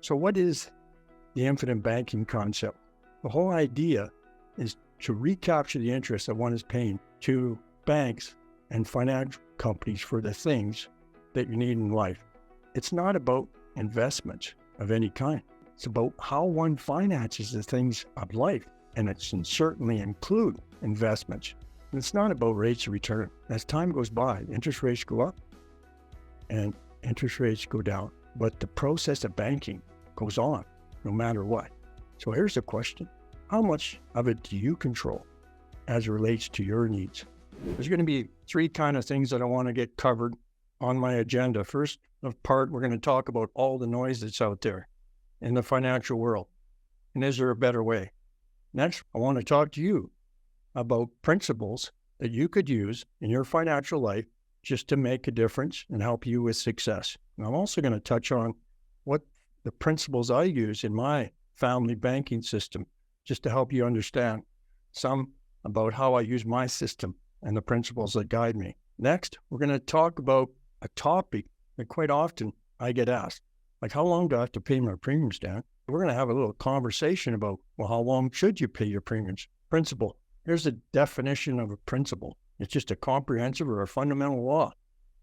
So what is the infinite banking concept? The whole idea is to recapture the interest that one is paying to banks and financial companies for the things that you need in life. It's not about investments of any kind. It's about how one finances the things of life, and it can certainly include investments. And it's not about rates of return. As time goes by, interest rates go up and interest rates go down. But the process of banking goes on no matter what. So here's the question. How much of it do you control as it relates to your needs? There's going to be three kind of things that I want to get covered on my agenda. First part, we're going to talk about all the noise that's out there in the financial world. And is there a better way? Next, I want to talk to you about principles that you could use in your financial life just to make a difference and help you with success. And I'm also going to touch on what the principles I use in my family banking system, just to help you understand some about how I use my system and the principles that guide me. Next, we're going to talk about a topic that quite often I get asked, like how long do I have to pay my premiums, Dan? We're going to have a little conversation about, well, how long should you pay your premiums? Principle. Here's the definition of a principle. It's just a comprehensive or a fundamental law,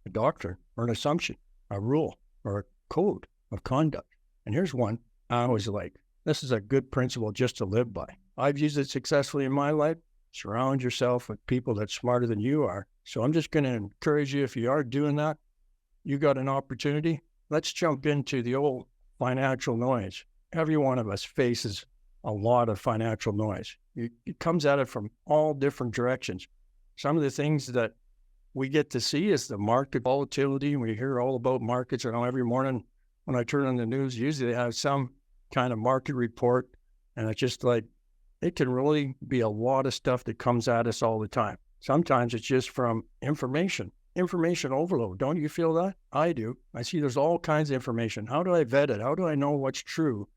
a doctrine or an assumption, a rule or a code of conduct. And here's one I always like. This is a good principle just to live by. I've used it successfully in my life. Surround yourself with people that's smarter than you are. So I'm just going to encourage you, if you are doing that, you got an opportunity. Let's jump into the old financial noise. Every one of us faces a lot of financial noise. It comes at it from all different directions. Some of the things that we get to see is the market volatility, and we hear all about markets. I know every morning when I turn on the news, usually they have some kind of market report, and it's just like, it can really be a lot of stuff that comes at us all the time. Sometimes it's just from information overload. Don't you feel that? I do. I see there's all kinds of information. How do I vet it? How do I know what's true?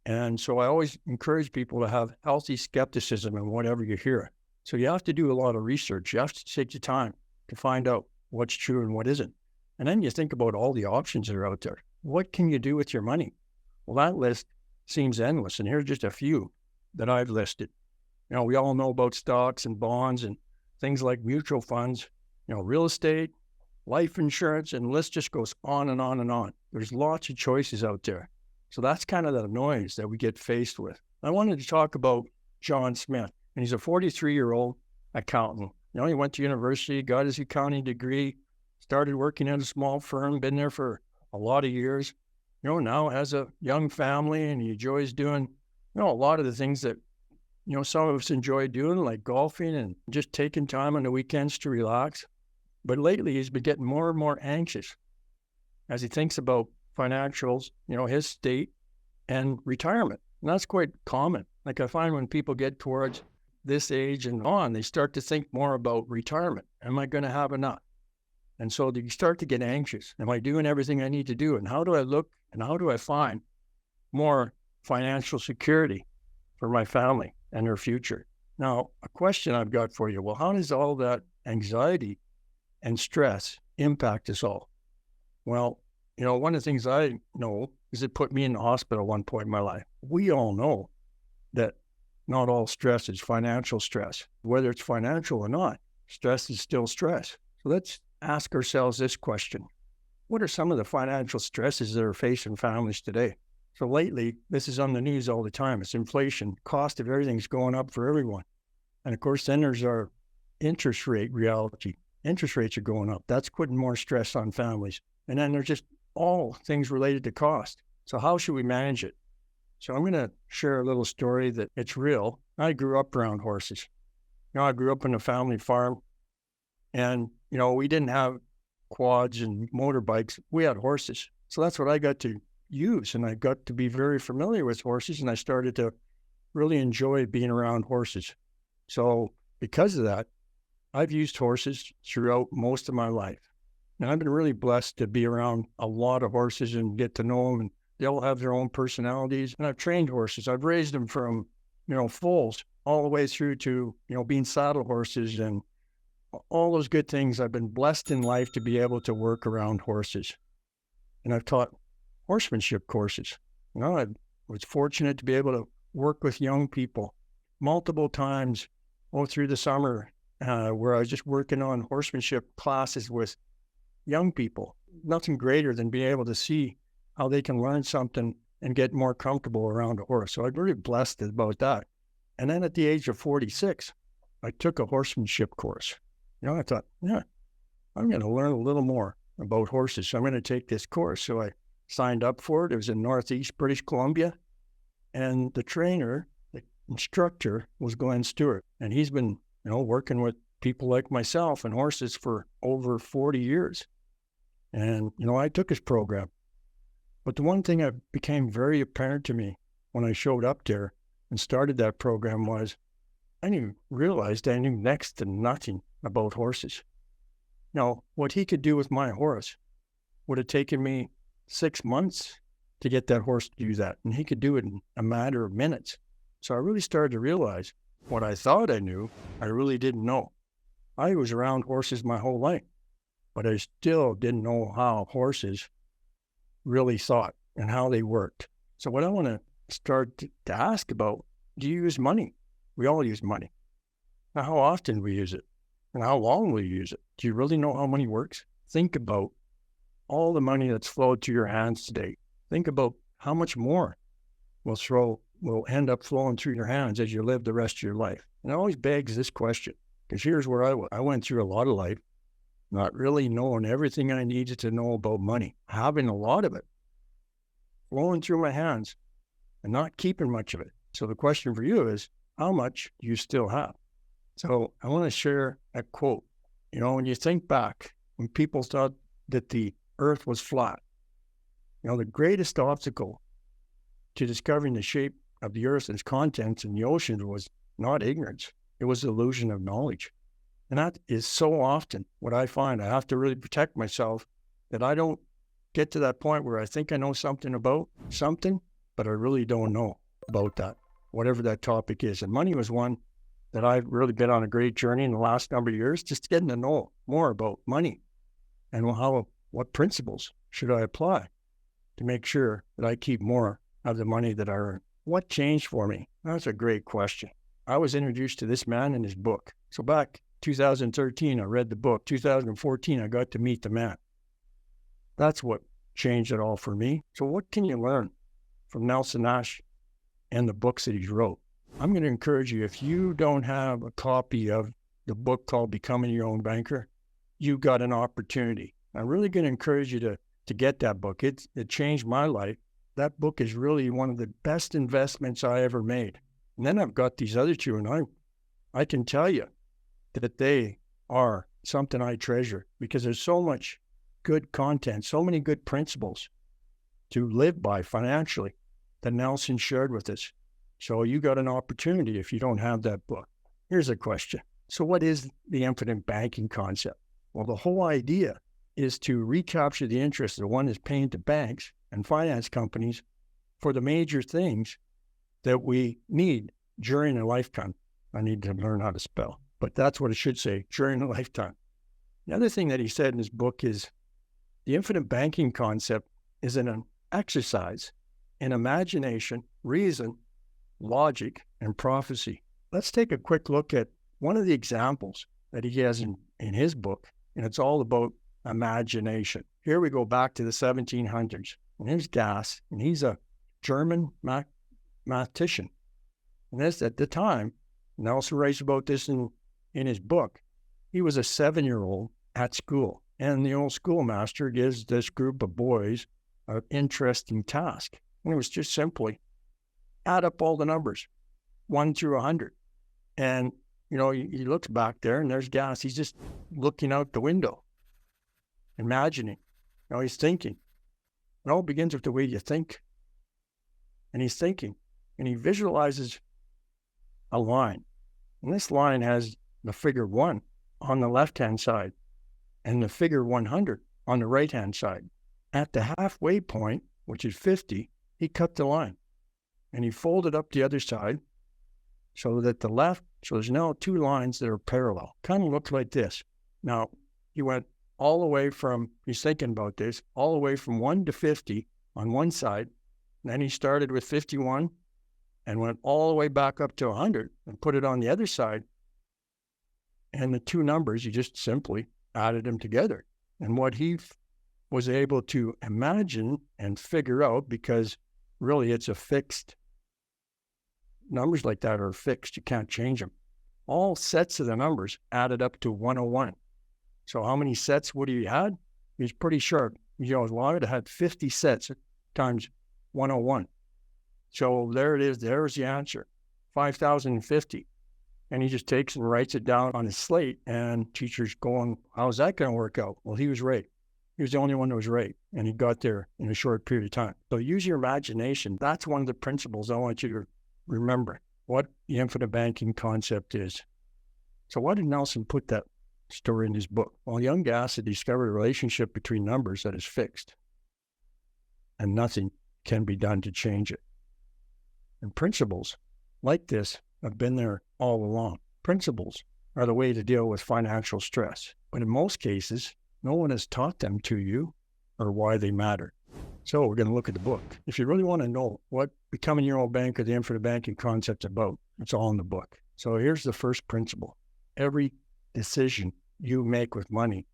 And so I always encourage people to have healthy skepticism in whatever you hear. So you have to do a lot of research. You have to take the time to find out what's true and what isn't. And then you think about all the options that are out there. What can you do with your money? Well, that list seems endless. And here's just a few that I've listed. You know, we all know about stocks and bonds and things like mutual funds, you know, real estate, life insurance, and the list just goes on and on and on. There's lots of choices out there. So that's kind of the noise that we get faced with. I wanted to talk about John Smith, and he's a 43-year-old accountant. You know, he went to university, got his accounting degree, started working at a small firm, been there for a lot of years. You know, now has a young family, and he enjoys doing, you know, a lot of the things that, you know, some of us enjoy doing, like golfing and just taking time on the weekends to relax. But lately, he's been getting more and more anxious as he thinks about financials, you know, his state and retirement. And that's quite common. Like I find when people get towards this age and on, they start to think more about retirement. Am I going to have enough? And so you start to get anxious. Am I doing everything I need to do? And how do I look and how do I find more financial security for my family and their future? Now, a question I've got for you. Well, how does all that anxiety and stress impact us all? Well, you know, one of the things I know is it put me in the hospital at one point in my life. We all know that not all stress is financial stress. Whether it's financial or not, stress is still stress. So let's ask ourselves this question. What are some of the financial stresses that are facing families today? So lately, this is on the news all the time. It's inflation. Cost of everything's going up for everyone. And of course, then there's our interest rate reality. Interest rates are going up. That's putting more stress on families. And then there's just all things related to cost. So how should we manage it? So I'm going to share a little story that it's real. I grew up around horses. You know, I grew up on a family farm, and, you know, we didn't have quads and motorbikes. We had horses. So that's what I got to use. And I got to be very familiar with horses, and I started to really enjoy being around horses. So because of that, I've used horses throughout most of my life. And I've been really blessed to be around a lot of horses and get to know them. And they all have their own personalities. And I've trained horses. I've raised them from, you know, foals all the way through to, you know, being saddle horses and all those good things. I've been blessed in life to be able to work around horses. And I've taught horsemanship courses. I was fortunate to be able to work with young people multiple times all through the summer, where I was just working on horsemanship classes with young people. Nothing greater than being able to see how they can learn something and get more comfortable around a horse. So I'm very blessed about that. And then at the age of 46, I took a horsemanship course. I thought, I'm going to learn a little more about horses. So I'm going to take this course. So I signed up for it. It was in Northeast British Columbia. And the trainer, the instructor, was Glenn Stewart. And he's been, working with people like myself and horses for over 40 years. And, I took his program. But the one thing that became very apparent to me when I showed up there and started that program was I realized I knew next to nothing about horses. Now, what he could do with my horse would have taken me 6 months to get that horse to do that. And he could do it in a matter of minutes. So I really started to realize what I thought I knew, I really didn't know. I was around horses my whole life, but I still didn't know how horses really thought and how they worked. So what I want to start to ask about, do you use money? We all use money. Now, how often we use it and how long we use it? Do you really know how money works? Think about all the money that's flowed to your hands today. Think about how much more will end up flowing through your hands as you live the rest of your life. And it always begs this question, because here's where I went through a lot of life, not really knowing everything I needed to know about money, having a lot of it flowing through my hands and not keeping much of it. So the question for you is, how much do you still have? So I want to share a quote. When you think back, when people thought that the earth was flat, the greatest obstacle to discovering the shape of the earth and its contents in the oceans was not ignorance. It was the illusion of knowledge. And that is so often what I find. I have to really protect myself that I don't get to that point where I think I know something about something, but I really don't know about that, whatever that topic is. And money was one that I've really been on a great journey in the last number of years, just getting to know more about money and what principles should I apply to make sure that I keep more of the money that I earn. What changed for me? That's a great question. I was introduced to this man in his book. So back 2013, I read the book. 2014, I got to meet the man. That's what changed it all for me. So what can you learn from Nelson Nash and the books that he's wrote? I'm going to encourage you, if you don't have a copy of the book called Becoming Your Own Banker, you've got an opportunity. I'm really going to encourage you to get that book. It changed my life. That book is really one of the best investments I ever made. And then I've got these other two, and I can tell you that they are something I treasure, because there's so much good content, so many good principles to live by financially that Nelson shared with us. So you got an opportunity if you don't have that book. Here's a question. So what is the infinite banking concept? Well, the whole idea is to recapture the interest that one is paying to banks and finance companies for the major things that we need during a lifetime. I need to learn how to spell, but that's what it should say, during a lifetime. The other thing that he said in his book is the infinite banking concept is an exercise in imagination, reason, logic, and prophecy. Let's take a quick look at one of the examples that he has in his book, and it's all about imagination. Here we go back to the 1700s, and here's Gas, and he's a German mathematician. And this, at the time, Nelson writes about this in his book, he was a 7-year-old at school, and the old schoolmaster gives this group of boys an interesting task. And it was just simply add up all the numbers, 1 through 100. And, he looks back there, and there's Gas. He's just looking out the window, imagining. He's thinking. It all begins with the way you think. And he's thinking, and he visualizes a line. And this line has the figure 1 on the left-hand side and the figure 100 on the right-hand side. At the halfway point, which is 50, he cut the line. And he folded up the other side so that so there's now 2 lines that are parallel. Kind of looks like this. Now, he went all the way from, he's thinking about this, all the way from 1 to 50 on one side, And then he started with 51 and went all the way back up to 100 and put it on the other side. And the two numbers, you just simply added them together. And what he was able to imagine and figure out, because really it's a fixed, numbers like that are fixed, you can't change them. All sets of the numbers added up to 101. So how many sets would he had? He was pretty sharp. He would have had 50 sets times 101. So there it is. There's the answer, 5,050. And he just takes and writes it down on his slate, and teacher's going, how's that going to work out? Well, he was right. He was the only one that was right, and he got there in a short period of time. So use your imagination. That's one of the principles I want you to remember, what the infinite banking concept is. So why did Nelson put that story in his book? Well, young Gass had discovered a relationship between numbers that is fixed, and nothing can be done to change it. And principles like this have been there all along. Principles are the way to deal with financial stress. But in most cases, no one has taught them to you or why they matter. So we're going to look at the book. If you really want to know what becoming your own banker, the infinite banking concept is about, it's all in the book. So here's the first principle. Every decision you make with money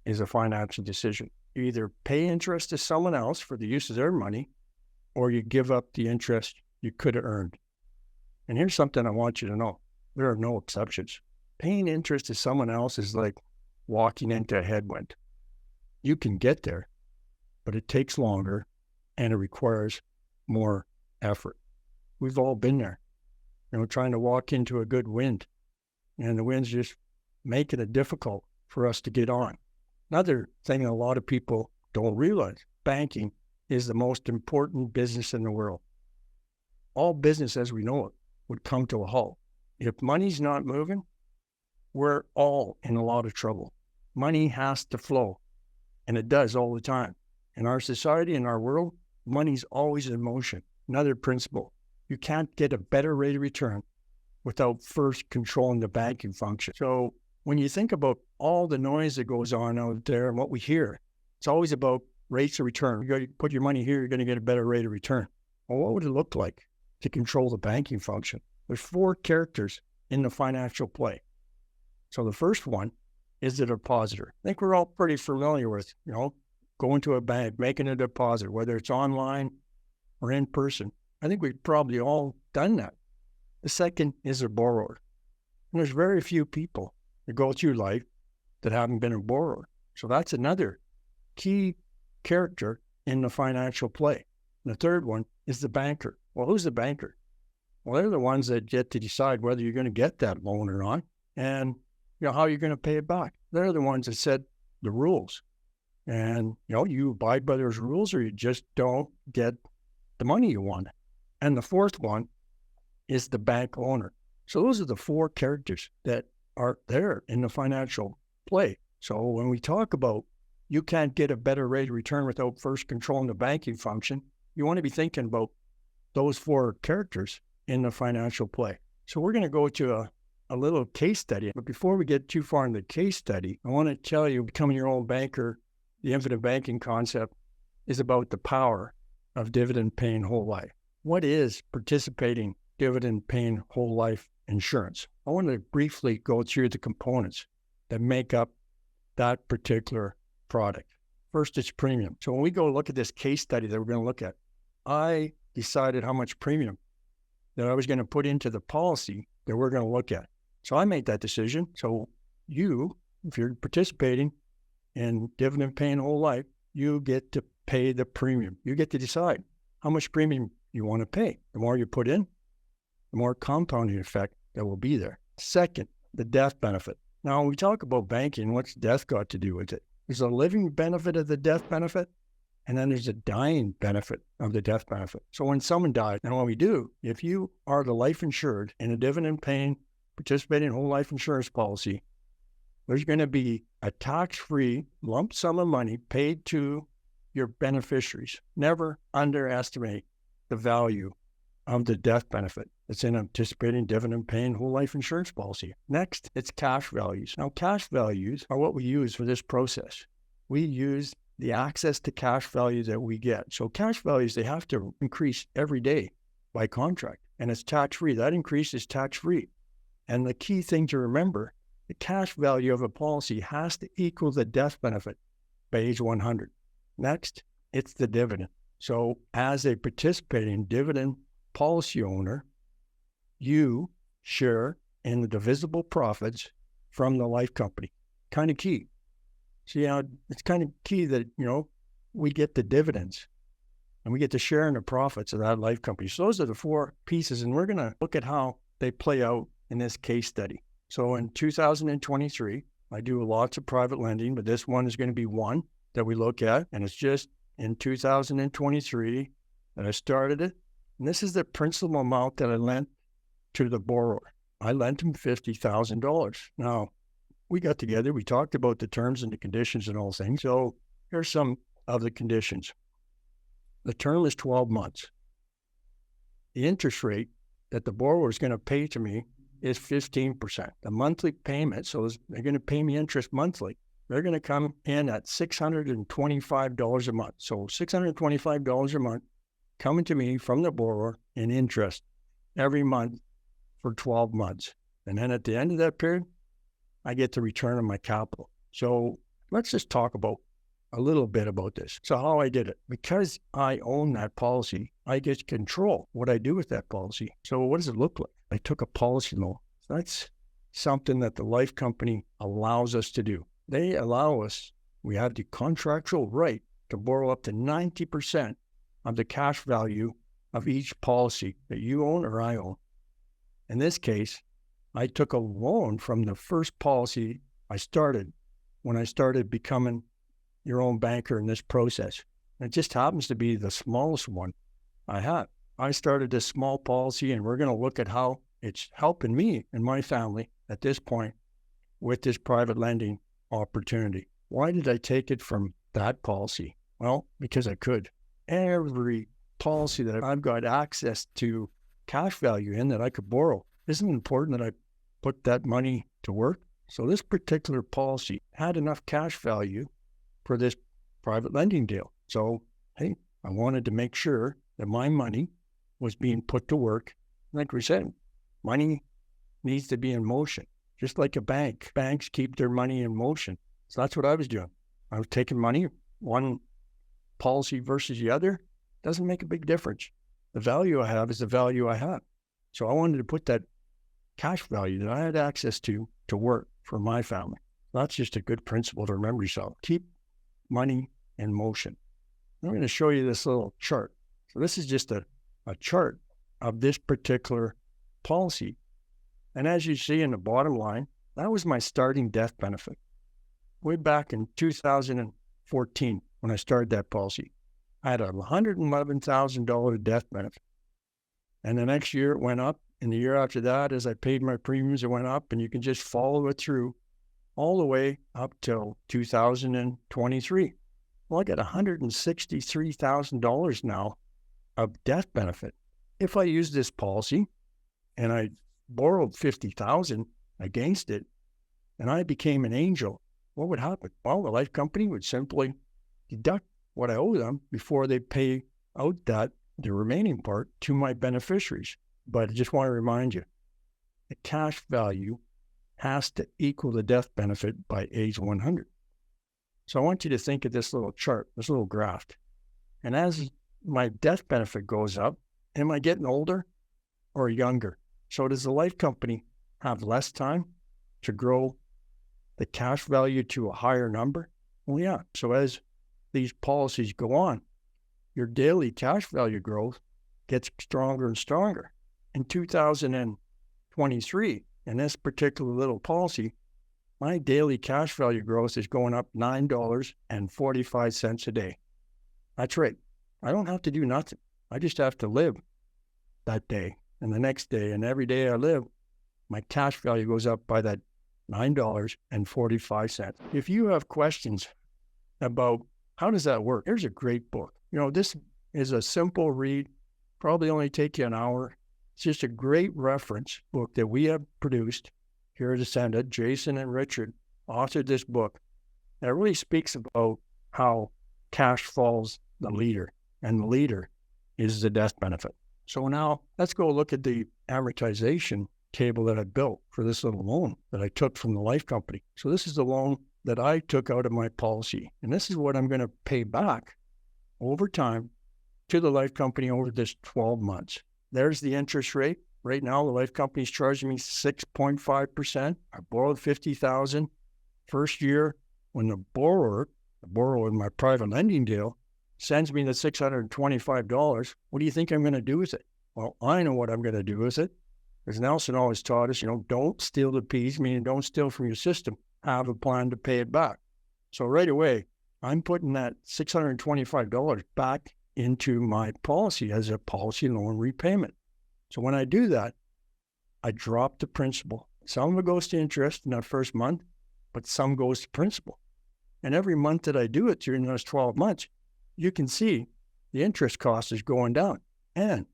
is a financial decision. You either pay interest to someone else for the use of their money, or you give up the interest you could have earned. And here's something I want you to know. There are no exceptions. Paying interest to someone else is like walking into a headwind. You can get there, but it takes longer and it requires more effort. We've all been there, trying to walk into a good wind, and the wind's just making it difficult for us to get on. Another thing a lot of people don't realize, banking is the most important business in the world. All business as we know it would come to a halt. If money's not moving, we're all in a lot of trouble. Money has to flow, and it does all the time. In our society, in our world, money's always in motion. Another principle, you can't get a better rate of return without first controlling the banking function. So when you think about all the noise that goes on out there and what we hear, it's always about rates of return. You got to put your money here, you're going to get a better rate of return. Well, what would it look like to control the banking function? There's 4 characters in the financial play. So the first one is the depositor. I think we're all pretty familiar with, going to a bank, making a deposit, whether it's online or in person. I think we've probably all done that. The second is a borrower. And there's very few people that go through life that haven't been a borrower. So that's another key character in the financial play. And the third one is the banker. Well, who's the banker? Well, they're the ones that get to decide whether you're going to get that loan or not, and how you're going to pay it back. They're the ones that set the rules. And, you abide by those rules or you just don't get the money you want. And the fourth one is the bank owner. So those are the 4 characters that are there in the financial play. So when we talk about you can't get a better rate of return without first controlling the banking function, you want to be thinking about those 4 characters in the financial play. So we're going to go to a little case study. But before we get too far in the case study, I want to tell you, becoming your own banker, the infinite banking concept is about the power of dividend-paying whole life. What is participating dividend-paying whole life insurance? I want to briefly go through the components that make up that particular product. First, it's premium. So when we go look at this case study that we're going to look at, I decided how much premium that I was going to put into the policy that we're going to look at. So I made that decision. So you, if you're participating in dividend-paying whole life, you get to pay the premium. You get to decide how much premium you want to pay. The more you put in, the more compounding effect that will be there. Second, the death benefit. Now, when we talk about banking, what's death got to do with it? There's a living benefit of the death benefit, and then there's a dying benefit of the death benefit. So when someone dies, and what we do, if you are the life insured in a dividend-paying, participating whole life insurance policy, there's going to be a tax-free lump sum of money paid to your beneficiaries. Never underestimate the value of the death benefit that's in a participating dividend-paying whole life insurance policy. Next, it's cash values. Now, cash values are what we use for this process. We use the access to cash value that we get. So cash values, they have to increase every day by contract, and it's tax-free. That increase is tax-free. And the key thing to remember, the cash value of a policy has to equal the death benefit by age 100. Next, it's the dividend. So as a participating dividend policy owner, you share in the divisible profits from the life company. Kind of key. See how it's kind of key that, we get the dividends and we get to share in the profits of that life company. So those are the four pieces, and we're going to look at how they play out in this case study. So in 2023, I do lots of private lending, but this one is going to be one that we look at, and it's just in 2023 that I started it. And this is the principal amount that I lent to the borrower. I lent him $50,000. Now, we got together, we talked about the terms and the conditions and all things. So here's some of the conditions. The term is 12 months. The interest rate that the borrower is going to pay to me is 15%. The monthly payment, so they're going to pay me interest monthly. They're going to come in at $625 a month. So $625 a month coming to me from the borrower in interest every month for 12 months. And then at the end of that period, I get the return on my capital. So let's just talk about a little bit about this. So how I did it. Because I own that policy, I get to control what I do with that policy. So what does it look like? I took a policy loan. That's something that the life company allows us to do. They allow us, we have the contractual right to borrow up to 90% of the cash value of each policy that you own or I own. In this case, I took a loan from the first policy I started when I started becoming your own banker in this process. And it just happens to be the smallest one I have. I started this small policy, and we're going to look at how it's helping me and my family at this point with this private lending opportunity. Why did I take it from that policy? Well, because I could. Every policy that I've got access to cash value in that I could borrow, isn't it important that I put that money to work? So this particular policy had enough cash value for this private lending deal. So, hey, I wanted to make sure that my money was being put to work. Like we said, money needs to be in motion, just like a bank. Banks keep their money in motion. So that's what I was doing. I was taking money, one policy versus the other, doesn't make a big difference. The value I have is the value I have. So I wanted to put that cash value that I had access to work for my family. That's just a good principle to remember yourself. Keep money in motion. I'm going to show you this little chart. So this is just a chart of this particular policy. And as you see in the bottom line, that was my starting death benefit. Way back in 2014, when I started that policy, I had a $111,000 death benefit. And the next year it went up. And the year after that, as I paid my premiums, it went up. And you can just follow it through all the way up till 2023. Well, I got $163,000 now of death benefit. If I use this policy and I borrowed $50,000 against it and I became an angel, what would happen? Well, the life company would simply deduct what I owe them before they pay out the remaining part to my beneficiaries. But I just want to remind you, the cash value has to equal the death benefit by age 100. So I want you to think of this little chart, this little graph. And as my death benefit goes up, am I getting older or younger? So does the life company have less time to grow the cash value to a higher number? Well, yeah. So as these policies go on, your daily cash value growth gets stronger and stronger. In 2023, in this particular little policy, my daily cash value growth is going up $9.45 a day. That's right. I don't have to do nothing. I just have to live that day and the next day. And every day I live, my cash value goes up by that $9.45. If you have questions about how does that work, here's a great book. This is a simple read, probably only take you an hour. It's just a great reference book that we have produced here at Ascendant. Jason and Richard authored this book that really speaks about how cash falls the leader, and the leader is the death benefit. So now let's go look at the amortization table that I built for this little loan that I took from the life company. So this is the loan that I took out of my policy, and this is what I'm going to pay back over time to the life company over this 12 months. There's the interest rate. Right now, the life company is charging me 6.5%. I borrowed $50,000 first year. When the borrower in my private lending deal, sends me the $625, what do you think I'm going to do with it? Well, I know what I'm going to do with it. As Nelson always taught us, don't steal the peas, meaning don't steal from your system. Have a plan to pay it back. So right away, I'm putting that $625 back into my policy as a policy loan repayment. So when I do that, I drop the principal. Some of it goes to interest in that first month, but some goes to principal. And every month that I do it during those 12 months, you can see the interest cost is going down and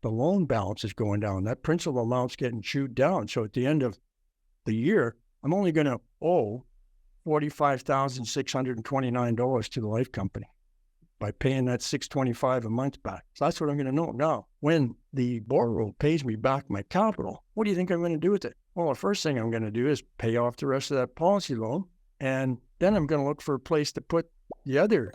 the loan balance is going down. That principal amount's getting chewed down. So at the end of the year, I'm only going to owe $45,629 to the life company by paying that $625 a month back. So that's what I'm going to know. Now, when the borrower pays me back my capital, what do you think I'm going to do with it? Well, the first thing I'm going to do is pay off the rest of that policy loan, and then I'm going to look for a place to put the other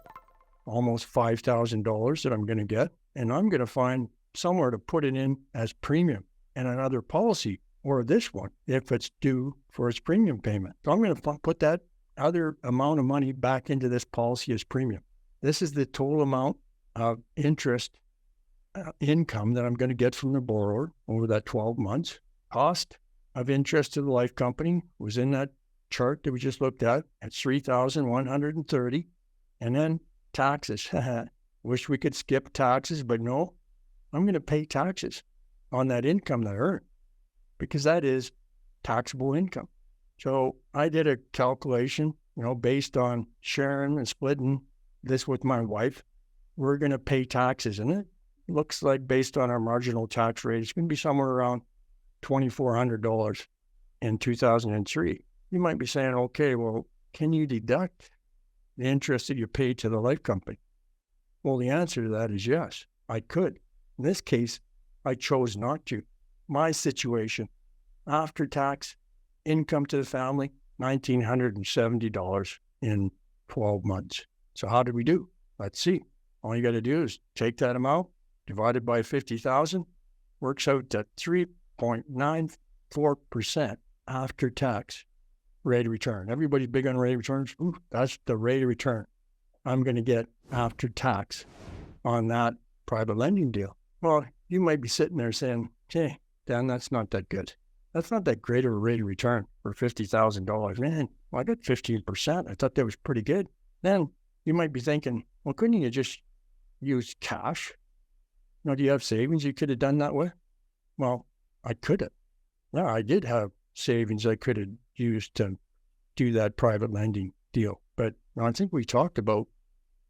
almost $5,000 that I'm going to get, and I'm going to find somewhere to put it in as premium and another policy, or this one, if it's due for its premium payment. So I'm going to put that other amount of money back into this policy as premium. This is the total amount of interest income that I'm going to get from the borrower over that 12 months. Cost of interest to the life company was in that chart that we just looked at $3,130. And then taxes. Wish we could skip taxes, but no, I'm going to pay taxes on that income that I earn because that is taxable income. So I did a calculation, based on sharing and splitting this with my wife. We're going to pay taxes, and it looks like based on our marginal tax rate, it's going to be somewhere around $2,400 in 2003. You might be saying, okay, well, can you deduct the interest that you pay to the life company? Well, the answer to that is yes, I could. In this case, I chose not to. My situation, after tax, income to the family, $1,970 in 12 months. So how did we do? Let's see. All you got to do is take that amount, divided by 50,000, works out to 3.94% after tax rate of return. Everybody's big on rate of returns. Ooh, that's the rate of return I'm going to get after tax on that private lending deal. Well, you might be sitting there saying, hey, Dan, that's not that good. That's not that great of a rate of return for $50,000. Man, well, I got 15%. I thought that was pretty good. Then you might be thinking, well, couldn't you just use cash? Do you have savings you could have done that with? Well, I could have. Yeah, I did have savings I could have used to do that private lending deal. But I think we talked about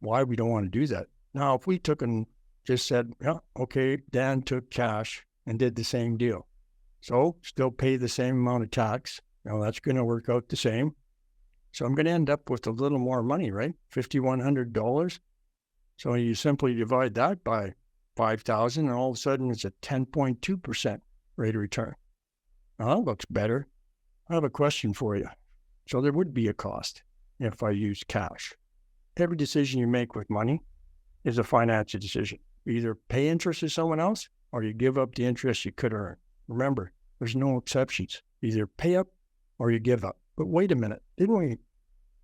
why we don't want to do that. Now, if we took and just said, yeah, okay, Dan took cash and did the same deal. So still pay the same amount of tax. That's going to work out the same. So I'm going to end up with a little more money, right? $5,100. So you simply divide that by 5,000 and all of a sudden it's a 10.2% rate of return. Now that looks better. I have a question for you. So there would be a cost if I use cash. Every decision you make with money is a financial decision. You either pay interest to someone else or you give up the interest you could earn. Remember, there's no exceptions. Either pay up or you give up. But wait a minute, didn't we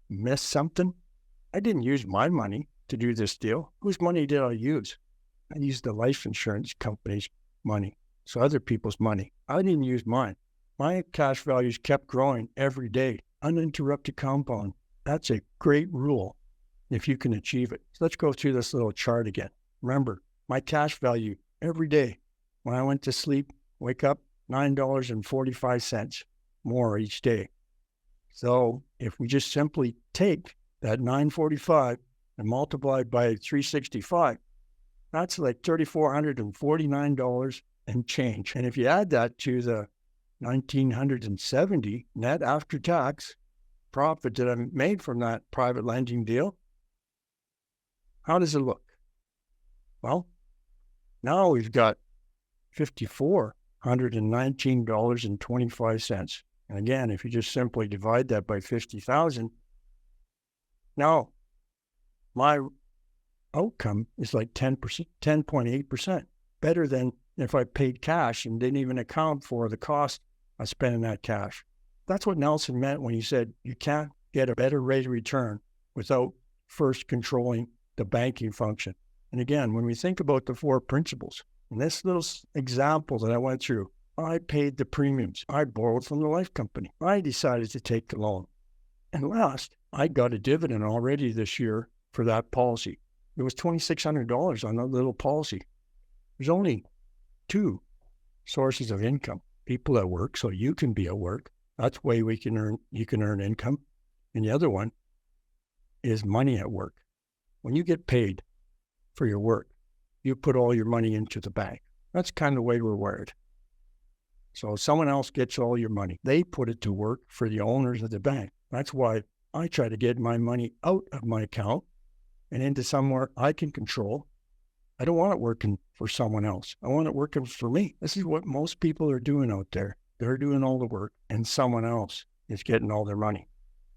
miss something? I didn't use my money to do this deal. Whose money did I use? I used the life insurance company's money. So other people's money. I didn't use mine. My cash values kept growing every day. Uninterrupted compound. That's a great rule if you can achieve it. So let's go through this little chart again. Remember, my cash value every day when I went to sleep, wake up, $9.45 more each day. So if we just simply take that $9.45 and multiply it by 365, that's like $3,449 and change. And if you add that to the $1,970 net after tax profit that I made from that private lending deal, How does it look? Well, now we've got $5,419.25. And again, if you just simply divide that by 50,000, now my outcome is like 10%, 10.8%, better than if I paid cash and didn't even account for the cost of spending that cash. That's what Nelson meant when he said you can't get a better rate of return without first controlling the banking function. And again, when we think about the 4 principles, in this little example that I went through, I paid the premiums. I borrowed from the life company. I decided to take the loan. And last, I got a dividend already this year for that policy. It was $2,600 on that little policy. There's only 2 sources of income. People at work, so you can be at work. That's the way you can earn income. And the other one is money at work. When you get paid for your work, you put all your money into the bank. That's kind of the way we're wired. So someone else gets all your money. They put it to work for the owners of the bank. That's why I try to get my money out of my account and into somewhere I can control. I don't want it working for someone else. I want it working for me. This is what most people are doing out there. They're doing all the work and someone else is getting all their money.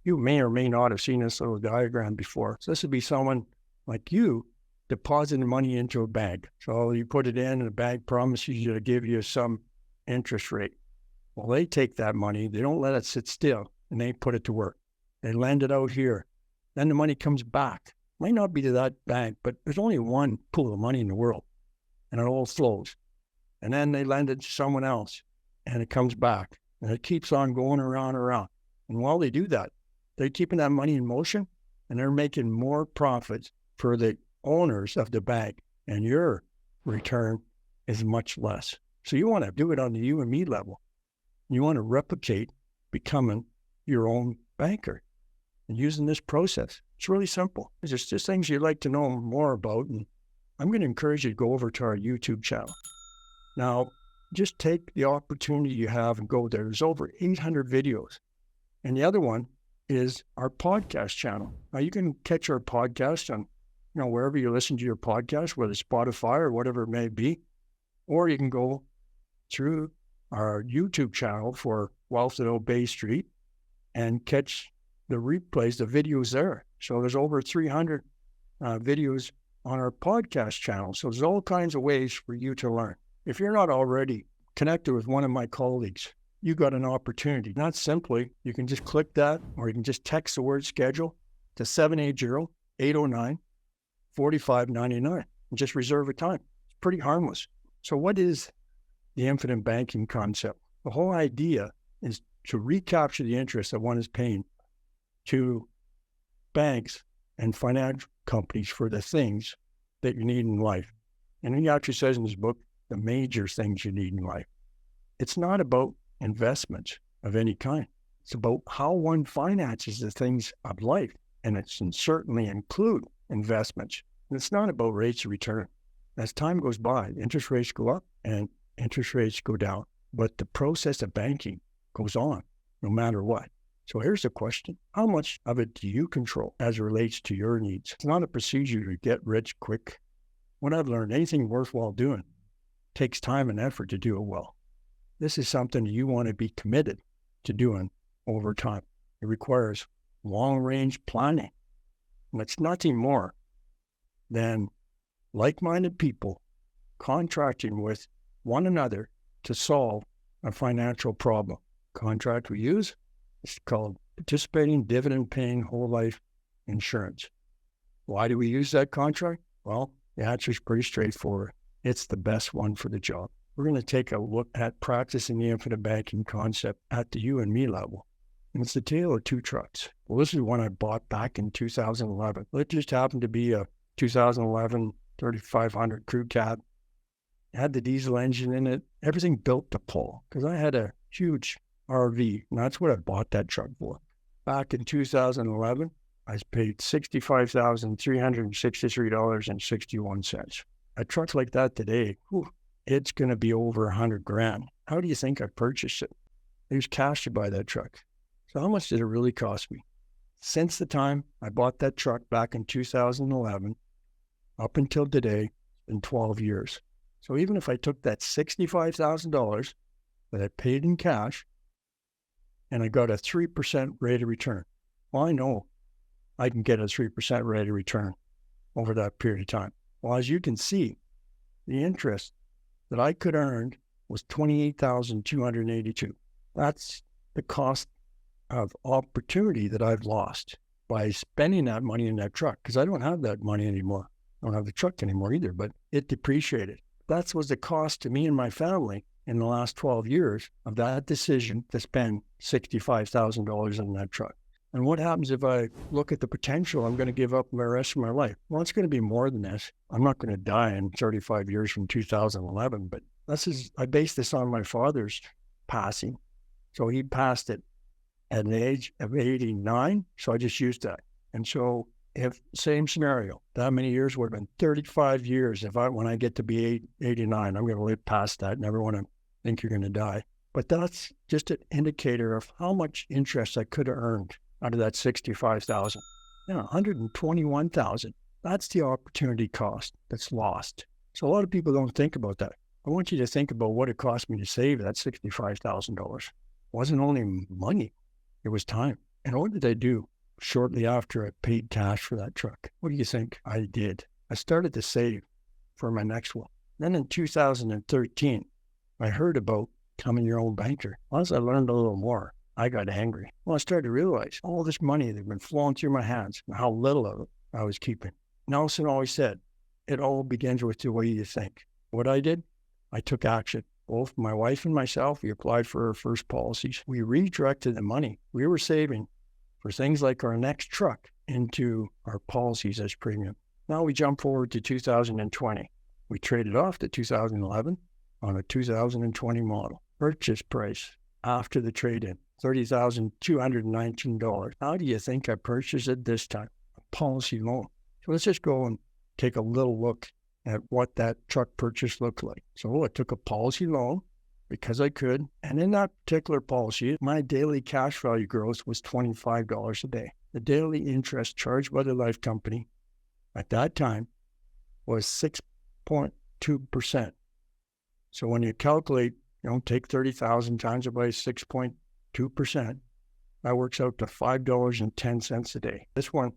You may or may not have seen this little diagram before. So this would be someone like you depositing money into a bank. So you put it in and the bank promises you to give you some interest rate. Well, they take that money, they don't let it sit still, and they put it to work. They lend it out here. Then the money comes back. Might not be to that bank, but there's only one pool of money in the world, and it all flows. And then they lend it to someone else, and it comes back, and it keeps on going around and around. And while they do that, they're keeping that money in motion, and they're making more profits for the owners of the bank, and your return is much less. So you want to do it on the you and me level. You want to replicate becoming your own banker and using this process. It's really simple. It's just things you'd like to know more about. And I'm going to encourage you to go over to our YouTube channel. Now, just take the opportunity you have and go there. There's over 800 videos. And the other one is our podcast channel. Now, you can catch our podcast on, wherever you listen to your podcast, whether it's Spotify or whatever it may be, or you can go through our YouTube channel for Wealth at Bay Street and catch the replays, the videos there. So there's over 300 videos on our podcast channel. So there's all kinds of ways for you to learn. If you're not already connected with one of my colleagues, you got an opportunity. Not simply, you can just click that, or you can just text the word schedule to 780-809-4599 and just reserve a time. It's pretty harmless. So what is the infinite banking concept? The whole idea is to recapture the interest that one is paying to banks and financial companies for the things that you need in life. And he actually says in his book, the major things you need in life. It's not about investments of any kind. It's about how one finances the things of life. And it can certainly include investments. And it's not about rates of return. As time goes by, interest rates go up and interest rates go down. But the process of banking goes on no matter what. So here's the question. How much of it do you control as it relates to your needs? It's not a procedure to get rich quick. What I've learned, anything worthwhile doing takes time and effort to do it well. This is something you want to be committed to doing over time. It requires long-range planning. And it's nothing more than like-minded people contracting with one another to solve a financial problem. Contract we use is called participating dividend-paying whole life insurance. Why do we use that contract? Well, the answer is pretty straightforward. It's the best one for the job. We're going to take a look at practicing the infinite banking concept at the you and me level. And it's the tale of 2 trucks. Well, this is one I bought back in 2011. It just happened to be a 2011 3500 crew cab. It had the diesel engine in it, everything built to pull, because I had a huge RV, and that's what I bought that truck for. Back in 2011, I paid $65,363.61. A truck like that today, it's going to be over $100,000. How do you think I purchased it? There's cash to buy that truck. So how much did it really cost me? Since the time I bought that truck back in 2011, up until today in 12 years. So even if I took that $65,000 that I paid in cash and I got a 3% rate of return, well, I know I can get a 3% rate of return over that period of time. Well, as you can see, the interest that I could earn was $28,282. That's the cost of opportunity that I've lost by spending that money in that truck, because I don't have that money anymore. I don't have the truck anymore either, but it depreciated. That was the cost to me and my family in the last 12 years of that decision to spend $65,000 on that truck. And what happens if I look at the potential I'm going to give up the rest of my life? Well, it's going to be more than this. I'm not going to die in 35 years from 2011, but I base this on my father's passing. So he passed it at an age of 89, so I just used that. And so if same scenario, that many years would have been 35 years. When I get to be 89, I'm going to live past that. Never want to think you're going to die. But that's just an indicator of how much interest I could have earned out of that $65,000. $121,000. That's the opportunity cost that's lost. So a lot of people don't think about that. I want you to think about what it cost me to save that $65,000. It wasn't only money, it was time. And what did I do shortly after I paid cash for that truck? What do you think I did? I started to save for my next one. Then in 2013, I heard about becoming your own banker. Once I learned a little more, I got angry. Well, I started to realize all this money that had been flowing through my hands and how little of it I was keeping. Nelson always said, it all begins with the way you think. What I did, I took action. Both my wife and myself, we applied for our first policies. We redirected the money we were saving for things like our next truck into our policies as premium. Now we jump forward to 2020. We traded off the 2011 on a 2020 model. Purchase price after the trade-in, $30,219. How do you think I purchased it this time? A policy loan. So let's just go and take a little look at what that truck purchase looked like. So I took a policy loan because I could. And in that particular policy, my daily cash value growth was $25 a day. The daily interest charged by the life company at that time was 6.2%. So when you calculate, take 30,000 times it by 6.2%, that works out to $5.10 a day. This one,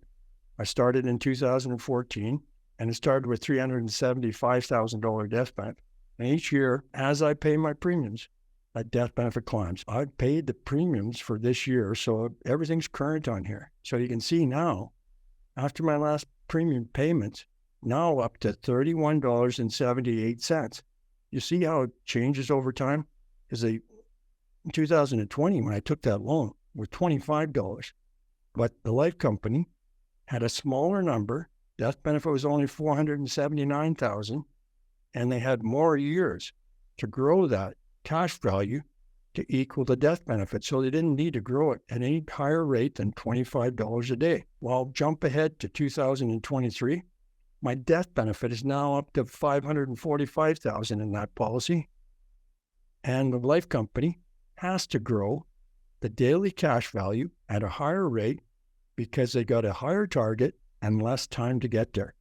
I started in 2014, and it started with $375,000 death benefit. And each year, as I pay my premiums, that death benefit climbs. I've paid the premiums for this year, so everything's current on here. So you can see now, after my last premium payments, now up to $31.78. You see how it changes over time? Because in 2020, when I took that loan, was $25. But the life company had a smaller number. Death benefit was only $479,000, and they had more years to grow that cash value to equal the death benefit. So they didn't need to grow it at any higher rate than $25 a day. Well, jump ahead to 2023. My death benefit is now up to $545,000 in that policy. And the life company has to grow the daily cash value at a higher rate because they got a higher target and less time to get there.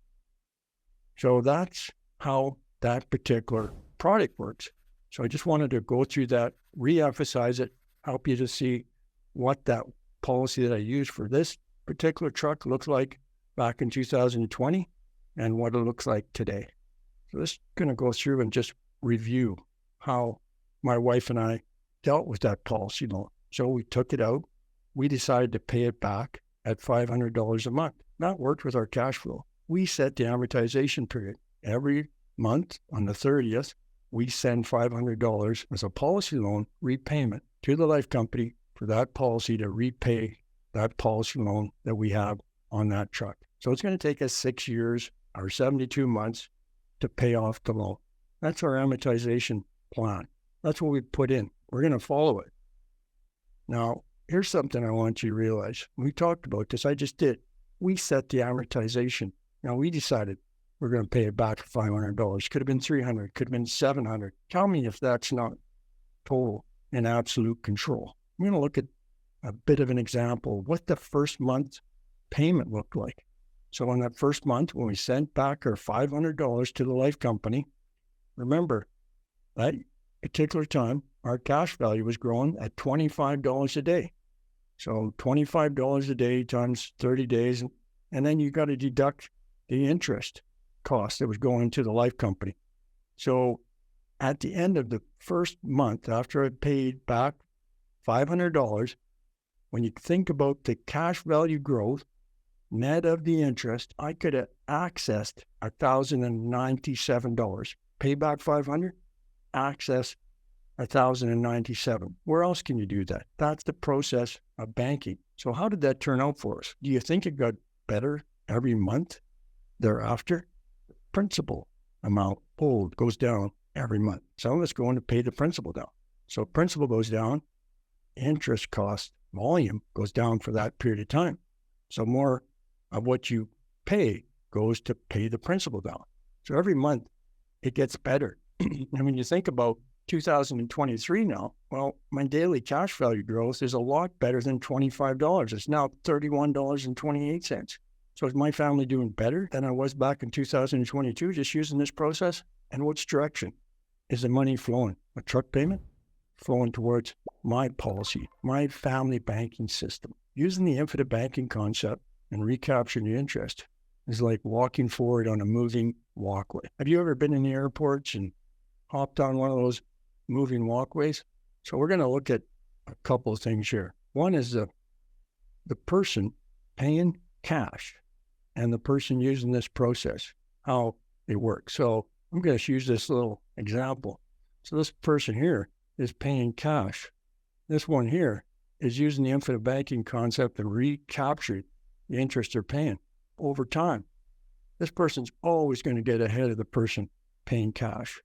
So that's how that particular product works. So I just wanted to go through that, re-emphasize it, help you to see what that policy that I used for this particular truck looks like back in 2020 and what it looks like today. So this is going to go through and just review how my wife and I dealt with that policy loan. So we took it out. We decided to pay it back at $500 a month. That worked with our cash flow. We set the amortization period. Every month on the 30th, we send $500 as a policy loan repayment to the life company for that policy to repay that policy loan that we have on that truck. So it's going to take us 6 years or 72 months to pay off the loan. That's our amortization plan. That's what we put in. We're going to follow it. Now, here's something I want you to realize. We talked about this. I just did. We set the amortization. Now, we decided we're going to pay it back for $500. Could have been $300. Could have been $700. Tell me if that's not total and absolute control. I'm going to look at a bit of an example of what the first month payment looked like. So in that first month, when we sent back our $500 to the life company, remember, that particular time, our cash value was growing at $25 a day. So $25 a day times 30 days, and then you got to deduct the interest cost that was going to the life company. So at the end of the first month, after I paid back $500, when you think about the cash value growth, net of the interest, I could have accessed $1,097. Pay back $500, access $1,097. Where else can you do that? That's the process of banking. So how did that turn out for us? Do you think it got better every month thereafter? The principal amount owed goes down every month. Some of us going to pay the principal down. So principal goes down, interest cost volume goes down for that period of time. So more of what you pay goes to pay the principal down. So every month it gets better. And when you think about 2023 now, well, my daily cash value growth is a lot better than $25. It's now $31.28. So is my family doing better than I was back in 2022 just using this process? And which direction is the money flowing? A truck payment flowing towards my policy, my family banking system. Using the infinite banking concept and recapturing the interest is like walking forward on a moving walkway. Have you ever been in the airports and hopped on one of those moving walkways? So we're going to look at a couple of things here. One is the person paying cash and the person using this process, how they work. So I'm going to use this little example. So this person here is paying cash. This one here is using the infinite banking concept and recapturing the interest they're paying over time. This person's always going to get ahead of the person paying cash.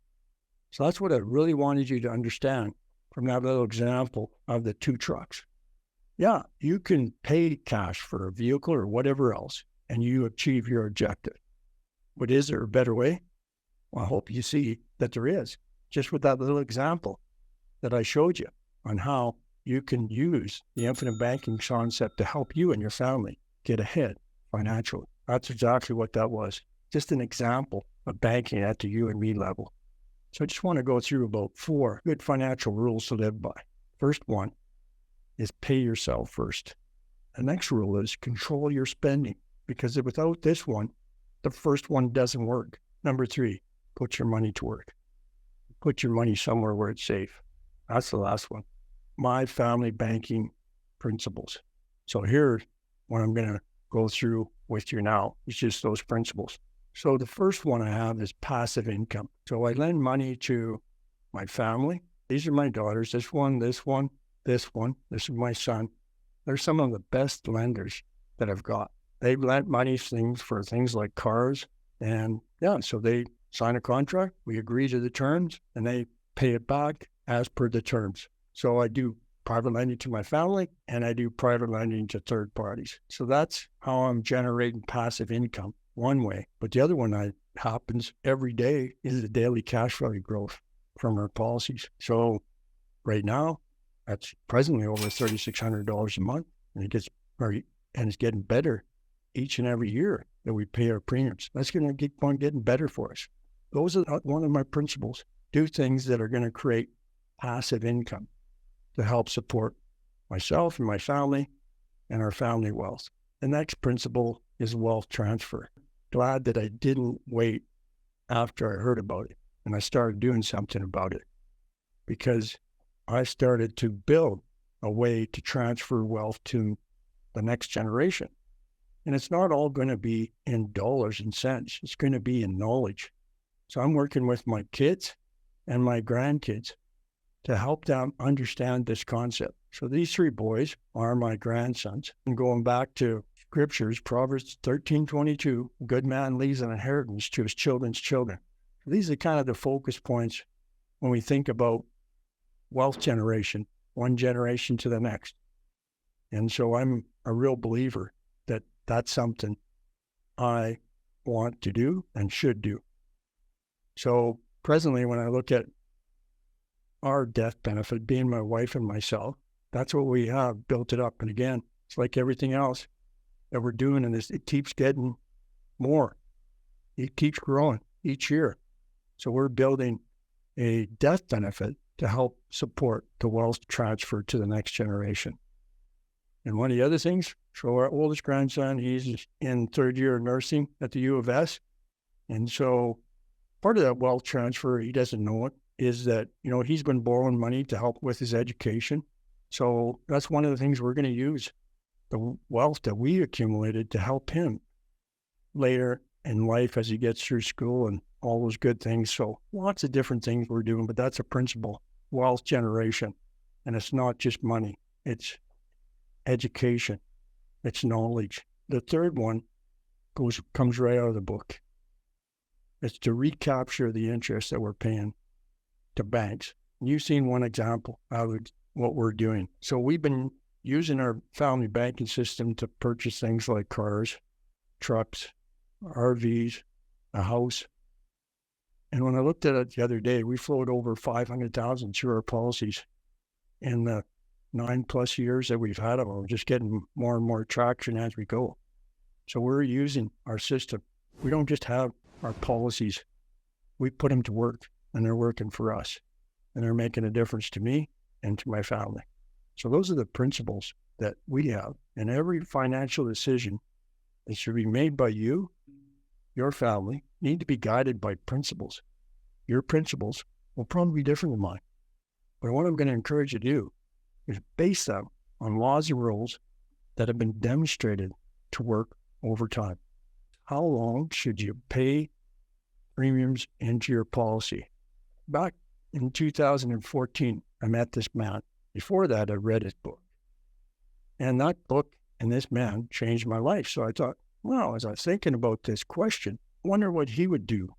So that's what I really wanted you to understand from that little example of the two trucks. Yeah, you can pay cash for a vehicle or whatever else, and you achieve your objective. But is there a better way? Well, I hope you see that there is, just with that little example that I showed you on how you can use the infinite banking concept to help you and your family get ahead financially. That's exactly what that was. Just an example of banking at the you and me level. So I just want to go through about 4 good financial rules to live by. First one is pay yourself first. The next rule is control your spending, because without this one, the first one doesn't work. Number 3, put your money to work. Put your money somewhere where it's safe. That's the last one. My family banking principles. So here, what I'm going to go through with you now is just those principles. So the first one I have is passive income. So I lend money to my family. These are my daughters. This one, this one, this one. This is my son. They're some of the best lenders that I've got. They've lent money for things like cars. And yeah, so they sign a contract. We agree to the terms and they pay it back as per the terms. So I do private lending to my family and I do private lending to third parties. So that's how I'm generating passive income one way. But the other one that happens every day is the daily cash value growth from our policies. So right now, that's presently over $3,600 a month, and it's getting better each and every year that we pay our premiums. That's going to keep on getting better for us. Those are one of my principles. Do things that are going to create passive income to help support myself and my family and our family wealth. The next principle is wealth transfer. Glad that I didn't wait after I heard about it and I started doing something about it, because I started to build a way to transfer wealth to the next generation. And it's not all going to be in dollars and cents. It's going to be in knowledge. So I'm working with my kids and my grandkids to help them understand this concept. So these 3 boys are my grandsons. And going back to scriptures, Proverbs 13:22, a good man leaves an inheritance to his children's children. So these are kind of the focus points when we think about wealth generation, one generation to the next. And so I'm a real believer that that's something I want to do and should do. So presently, when I look at our death benefit, being my wife and myself, that's what we have, built it up. And again, it's like everything else that we're doing, and it keeps getting more. It keeps growing each year. So we're building a death benefit to help support the wealth transfer to the next generation. And one of the other things, so our oldest grandson, he's in third year of nursing at the U of S. And so part of that wealth transfer, he doesn't know it, is that, he's been borrowing money to help with his education. So that's one of the things we're going to use, the wealth that we accumulated to help him later in life as he gets through school and all those good things. So lots of different things we're doing, but that's a principle, wealth generation. And it's not just money, it's education, it's knowledge. The third one comes right out of the book. It's to recapture the interest that we're paying to banks. You've seen one example of what we're doing. So we've been using our family banking system to purchase things like cars, trucks, RVs, a house. And when I looked at it the other day, we flowed over 500,000 through our policies in the 9+ years that we've had them. We're just getting more and more traction as we go. So we're using our system. We don't just have our policies. We put them to work, and they're working for us. And they're making a difference to me and to my family. So those are the principles that we have. And every financial decision that should be made by you, your family, need to be guided by principles. Your principles will probably be different than mine. But what I'm going to encourage you to do is base them on laws and rules that have been demonstrated to work over time. How long should you pay premiums into your policy? Back in 2014, I met this man. Before that, I read his book. And that book and this man changed my life. So I thought, well, as I was thinking about this question, I wonder what he would do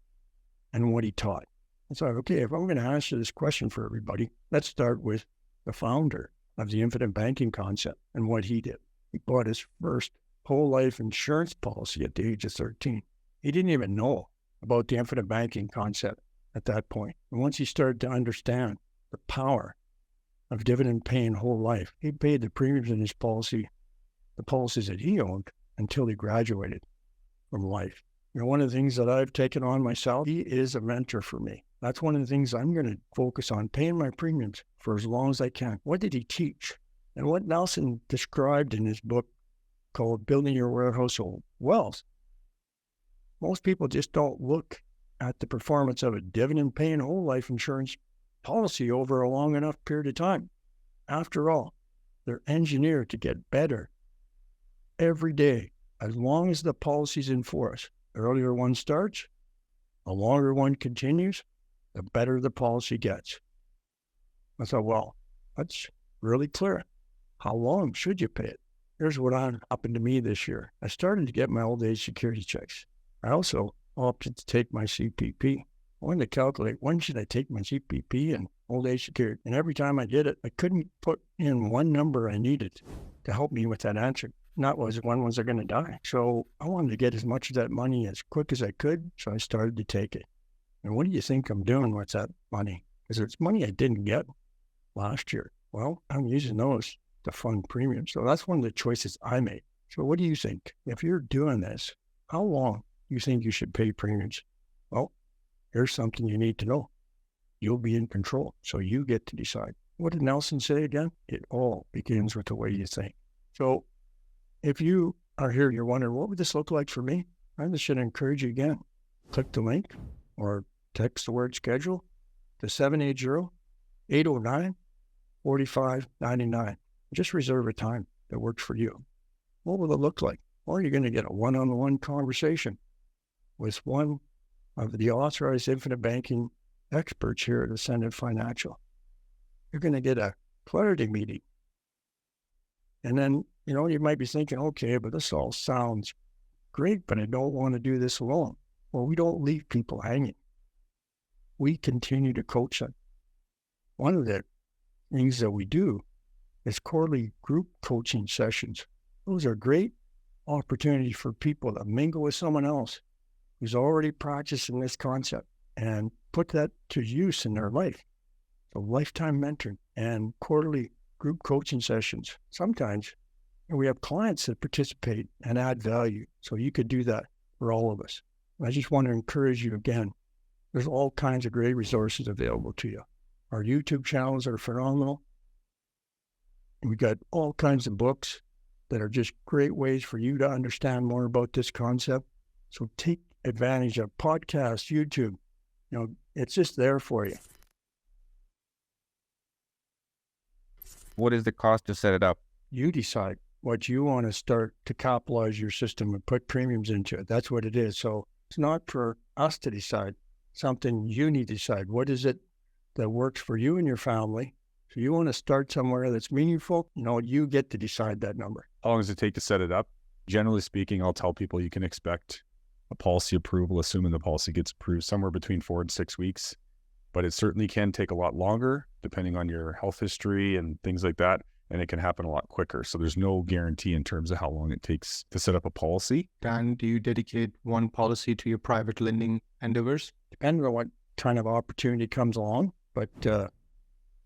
and what he taught. I thought, okay, if I'm going to answer this question for everybody, let's start with the founder of the infinite banking concept and what he did. He bought his first whole life insurance policy at the age of 13. He didn't even know about the infinite banking concept at that point. And once he started to understand the power of dividend paying whole life, he paid the premiums in his policy, the policies that he owned, until he graduated from life. One of the things that I've taken on myself, he is a mentor for me. That's one of the things I'm going to focus on, paying my premiums for as long as I can. What did he teach? And what Nelson described in his book called Building Your Warehouse of Wealth, most people just don't look at the performance of a dividend-paying whole life insurance policy over a long enough period of time. After all, they're engineered to get better every day, as long as the policy's in force. The earlier one starts, the longer one continues, the better the policy gets. I thought, well, that's really clear. How long should you pay it? Here's what happened to me this year. I started to get my old age security checks. I also opted to take my CPP. I wanted to calculate, when should I take my CPP and old age security? And every time I did it, I couldn't put in one number I needed to help me with that answer. And that was, when was I going to die? So I wanted to get as much of that money as quick as I could, so I started to take it. And what do you think I'm doing with that money? Because it's money I didn't get last year. Well, I'm using those to fund premiums. So that's one of the choices I made. So what do you think? If you're doing this, how long do you think you should pay premiums? Well, here's something you need to know. You'll be in control, so you get to decide. What did Nelson say again? It all begins with the way you think. So if you are here, you're wondering, what would this look like for me? I just should encourage you again. Click the link or text the word schedule to 780-809-4599. Just reserve a time that works for you. What will it look like? Or you're going to get a one-on-one conversation with one of the authorized infinite banking experts here at Ascendant Financial. You're going to get a clarity meeting. And then, you might be thinking, okay, but this all sounds great, but I don't want to do this alone. Well, we don't leave people hanging. We continue to coach them. One of the things that we do is quarterly group coaching sessions. Those are great opportunities for people to mingle with someone else who's already practicing this concept and put that to use in their life. So lifetime mentoring and quarterly group coaching sessions. Sometimes we have clients that participate and add value. So you could do that for all of us. I just want to encourage you again. There's all kinds of great resources available to you. Our YouTube channels are phenomenal. We got all kinds of books that are just great ways for you to understand more about this concept. So take advantage of podcasts, YouTube. It's just there for you. What is the cost to set it up? You decide what you want to start to capitalize your system and put premiums into it. That's what it is. So it's not for us to decide. Something you need to decide. What is it that works for you and your family? So you want to start somewhere that's meaningful, you get to decide that number. How long does it take to set it up? Generally speaking, I'll tell people you can expect a policy approval, assuming the policy gets approved, somewhere between 4 and 6 weeks. But it certainly can take a lot longer, depending on your health history and things like that. And it can happen a lot quicker. So there's no guarantee in terms of how long it takes to set up a policy. Dan, do you dedicate one policy to your private lending endeavors? Depending on what kind of opportunity comes along. But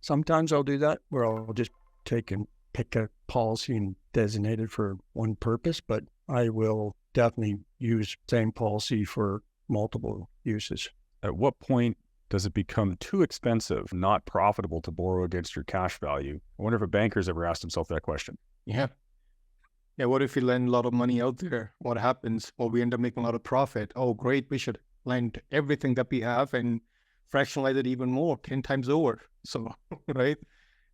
sometimes I'll do that where I'll just take and pick a policy and designate it for one purpose. But I will definitely use the same policy for multiple uses. At what point does it become too expensive, not profitable to borrow against your cash value? I wonder if a banker's ever asked himself that question. Yeah. Yeah, what if we lend a lot of money out there? What happens? Well, we end up making a lot of profit. Oh, great. We should lend everything that we have and fractionalize it even more, 10 times over. So, right?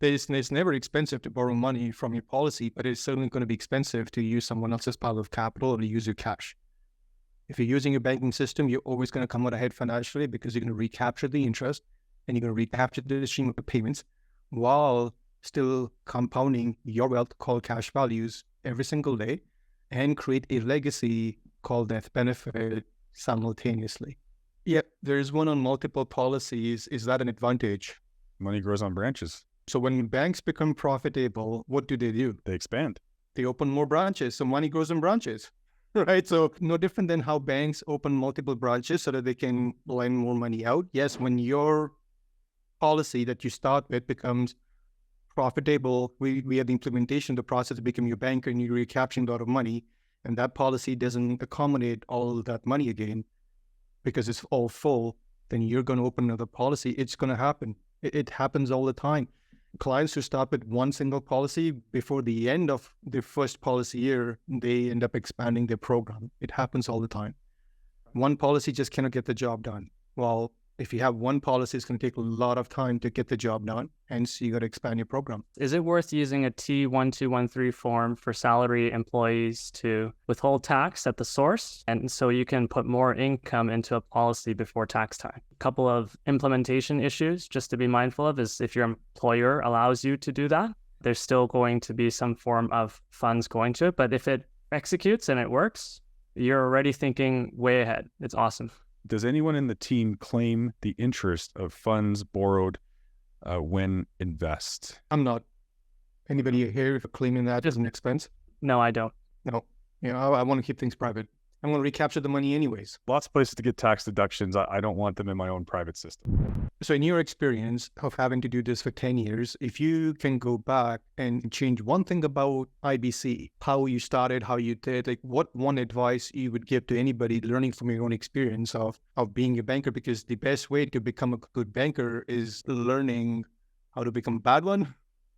It's never expensive to borrow money from your policy, but it's certainly going to be expensive to use someone else's pile of capital or to use your cash. If you're using your banking system, you're always going to come out ahead financially because you're going to recapture the interest and you're going to recapture the stream of the payments while still compounding your wealth called cash values every single day and create a legacy called death benefit simultaneously. Yep, there's one on multiple policies. Is that an advantage? Money grows on branches. So when banks become profitable, what do? They expand. They open more branches. So money grows in branches. Right. So no different than how banks open multiple branches so that they can lend more money out. Yes, when your policy that you start with becomes profitable, we have the implementation, the process to become your banker and you're recapturing a lot of money. And that policy doesn't accommodate all that money again because it's all full. Then you're going to open another policy. It's going to happen. It happens all the time. Clients who start with one single policy, before the end of their first policy year, they end up expanding their program. It happens all the time. One policy just cannot get the job done. Well, if you have one policy, it's going to take a lot of time to get the job done. Hence, you got to expand your program. Is it worth using a T1213 form for salary employees to withhold tax at the source? And so you can put more income into a policy before tax time. A couple of implementation issues just to be mindful of is if your employer allows you to do that, there's still going to be some form of funds going to it. But if it executes and it works, you're already thinking way ahead. It's awesome. Does anyone in the team claim the interest of funds borrowed when invest? I'm not. Anybody here claiming that as an expense? No, I don't. No. I want to keep things private. I'm going to recapture the money anyways. Lots of places to get tax deductions. I don't want them in my own private system. So in your experience of having to do this for 10 years, if you can go back and change one thing about IBC, how you started, how you did, like what one advice you would give to anybody learning from your own experience of being a banker? Because the best way to become a good banker is learning how to become a bad one.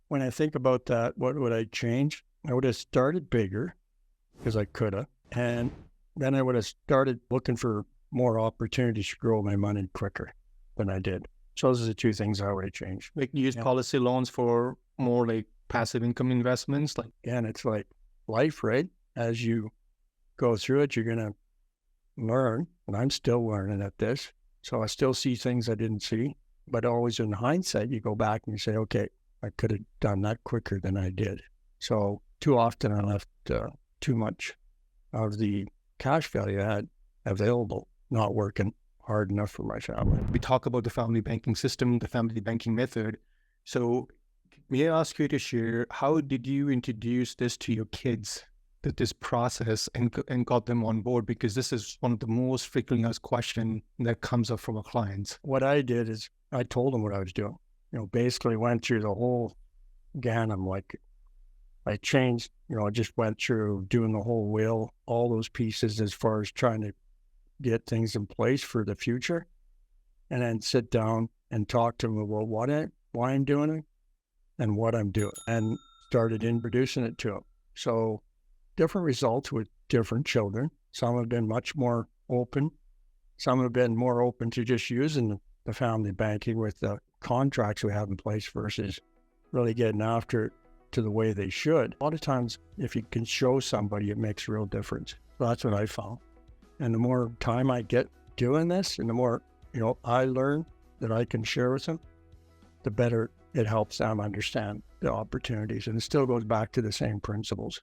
When I think about that, what would I change? I would have started bigger because I could have. And then I would have started looking for more opportunities to grow my money quicker than I did. So those are the two things I would have changed. Like use policy loans for more like passive income investments. Like again, it's like life, right? As you go through it, you're going to learn. And I'm still learning at this. So I still see things I didn't see. But always in hindsight, you go back and you say, okay, I could have done that quicker than I did. So too often I left too much of the cash value I had available, not working hard enough for my family. We talk about the family banking system, the family banking method. So may I ask you to share, how did you introduce this to your kids, this process, and got them on board? Because this is one of the most frequently asked questions that comes up from our clients. What I did is I told them what I was doing. Basically went through the whole gamut. Like I changed, I just went through doing the whole will, all those pieces as far as trying to get things in place for the future, and then sit down and talk to them about why I'm doing it and what I'm doing, and started introducing it to them. So different results with different children. Some have been much more open. Some have been more open to just using the family banking with the contracts we have in place versus really getting after it to the way they should. A lot of times, if you can show somebody, it makes a real difference. So that's what I found. And the more time I get doing this and the more, I learn that I can share with them, the better it helps them understand the opportunities. And it still goes back to the same principles.